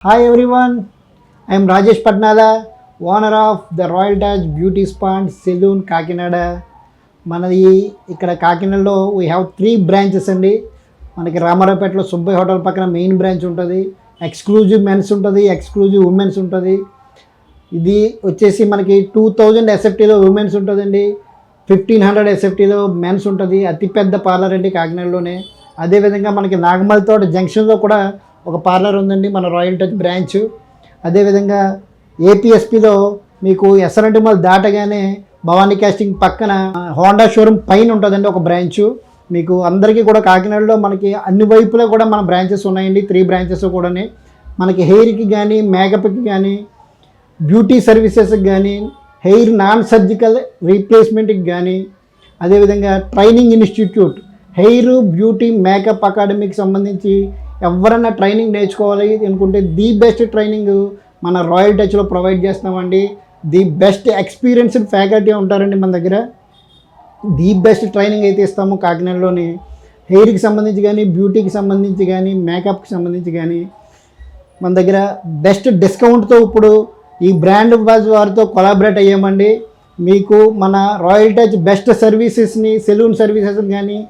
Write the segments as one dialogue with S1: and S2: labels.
S1: Hi everyone, I am Rajesh Patnala, owner of the royal touch beauty spa and salon Kakinada. మనది ఇక్కడ కాకినాడలో we have 3 branches అండి. మనకి రామారావుపేటలో సుబ్బయ్య హోటల్ పక్కన మెయిన్ బ్రాంచ్ ఉంటుంది, ఎక్స్క్లూజివ్ మెన్స్ ఉంటుంది, ఎక్స్క్లూజివ్ ఉమెన్స్ ఉంటుంది. ఇది వచ్చేసి మనకి 2000 ఎస్ఎఫ్టీలో ఉమెన్స్ ఉంటుందండి, 1500 ఎస్ఎఫ్టీలో మెన్స్ ఉంటుంది. అతిపెద్ద పార్లర్ అండి కాకినాడలోనే. అదేవిధంగా మనకి నాగమల్తోట జంక్షన్లో కూడా ఒక పార్లర్ ఉందండి, మన రాయల్ టచ్ బ్రాంచ్. అదేవిధంగా ఏపీఎస్పిలో మీకు ఎస్ఆర్ఎంటి మాల్ దాటగానే భవానీ కాస్టింగ్ పక్కన హోండా షోరూమ్ పైన ఉంటుందండి ఒక బ్రాంచ్. మీకు అందరికీ కూడా కాకినాడలో మనకి అన్ని వైపులో కూడా మన బ్రాంచెస్ ఉన్నాయండి, 3 బ్రాంచెస్ కూడా. మనకి హెయిర్కి కానీ, మేకప్కి కానీ, బ్యూటీ సర్వీసెస్కి కానీ, హెయిర్ నాన్ సర్జికల్ రీప్లేస్మెంట్కి కానీ, అదేవిధంగా training institute, hair beauty makeup అకాడమీకి సంబంధించి ఎవరన్నా ట్రైనింగ్ నేర్చుకోవాలి అనుకుంటే ది బెస్ట్ ట్రైనింగ్ మన రాయల్ టచ్లో ప్రొవైడ్ చేస్తామండి. ది బెస్ట్ ఎక్స్పీరియన్స్డ్ ఫ్యాకల్టీ ఉంటారండి మన దగ్గర. ది బెస్ట్ ట్రైనింగ్ అయితే ఇస్తాము కాకినాడలోని. హెయిర్కి సంబంధించి కానీ, బ్యూటీకి సంబంధించి కానీ, మేకప్కి సంబంధించి కానీ మన దగ్గర బెస్ట్ డిస్కౌంట్తో ఇప్పుడు ఈ బ్రాండ్ బాజ్ వారితో కొలాబరేట్ అయ్యామండి. మీకు మన రాయల్ టచ్ బెస్ట్ సర్వీసెస్ని, సెలూన్ సర్వీసెస్ని కానీ,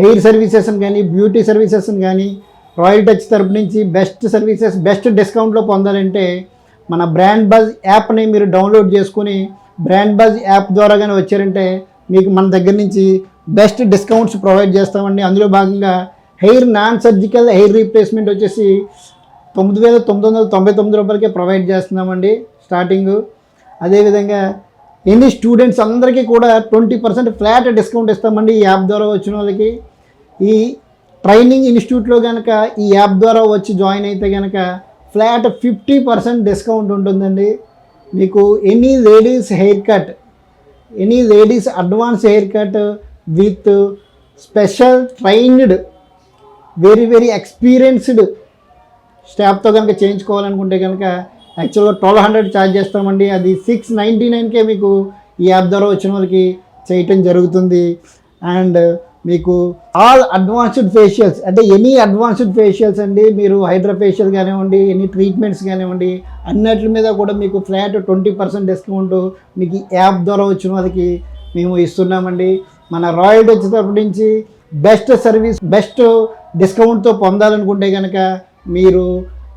S1: హెయిర్ సర్వీసెస్ని కానీ, బ్యూటీ సర్వీసెస్ని కానీ రాయల్ టచ్ తరపు నుంచి బెస్ట్ సర్వీసెస్ బెస్ట్ డిస్కౌంట్లో పొందాలంటే మన బ్రాండ్ బజ్ యాప్ని మీరు డౌన్లోడ్ చేసుకుని బ్రాండ్ బజ్ యాప్ ద్వారా కానీ వచ్చారంటే మీకు మన దగ్గర నుంచి బెస్ట్ డిస్కౌంట్స్ ప్రొవైడ్ చేస్తామండి. అందులో భాగంగా hair non surgical hair replacement వచ్చేసి 9999 రూపాయలకే ప్రొవైడ్ చేస్తున్నామండి స్టార్టింగ్. అదేవిధంగా ఎన్ని స్టూడెంట్స్ అందరికీ కూడా 20% ఫ్లాట్ డిస్కౌంట్ ఇస్తామండి ఈ యాప్ ద్వారా వచ్చిన వాళ్ళకి. ఈ ట్రైనింగ్ ఇన్స్టిట్యూట్లో కనుక ఈ యాప్ ద్వారా వచ్చి జాయిన్ అయితే కనుక ఫ్లాట్ 50% డిస్కౌంట్ ఉంటుందండి. మీకు any ladies hair cut, any ladies advance hair cut with special trained very experienced స్టాఫ్తో కనుక చేయించుకోవాలనుకుంటే కనుక యాక్చువల్గా 1200 ఛార్జ్ చేస్తామండి. అది 699కే మీకు ఈ యాప్ ద్వారా వచ్చిన వాళ్ళకి చేయటం జరుగుతుంది. అండ్ మీకు ఆల్ అడ్వాన్స్డ్ ఫేషియల్స్, అంటే ఎనీ అడ్వాన్స్డ్ ఫేషియల్స్ అండి, మీరు హైడ్రా ఫేషియల్ కానివ్వండి, ఎనీ ట్రీట్మెంట్స్ కానివ్వండి, అన్నిటి మీద కూడా మీకు ఫ్లాట్ 20% డిస్కౌంట్ మీకు యాప్ ద్వారా వచ్చిన వాళ్ళకి మేము ఇస్తున్నామండి. మన రాయల్ టచ్ తరపు నుంచి బెస్ట్ సర్వీస్ బెస్ట్ డిస్కౌంట్తో పొందాలనుకుంటే కనుక మీరు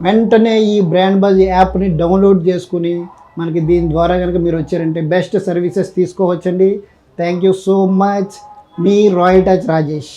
S1: వెంటనే ఈ బ్రాండ్ బజ్ యాప్ని డౌన్లోడ్ చేసుకుని మనకి దీని ద్వారా కనుక మీరు వచ్చారంటే బెస్ట్ సర్వీసెస్ తీసుకోవచ్చండి. Thank you so much. Me royal touch Rajesh.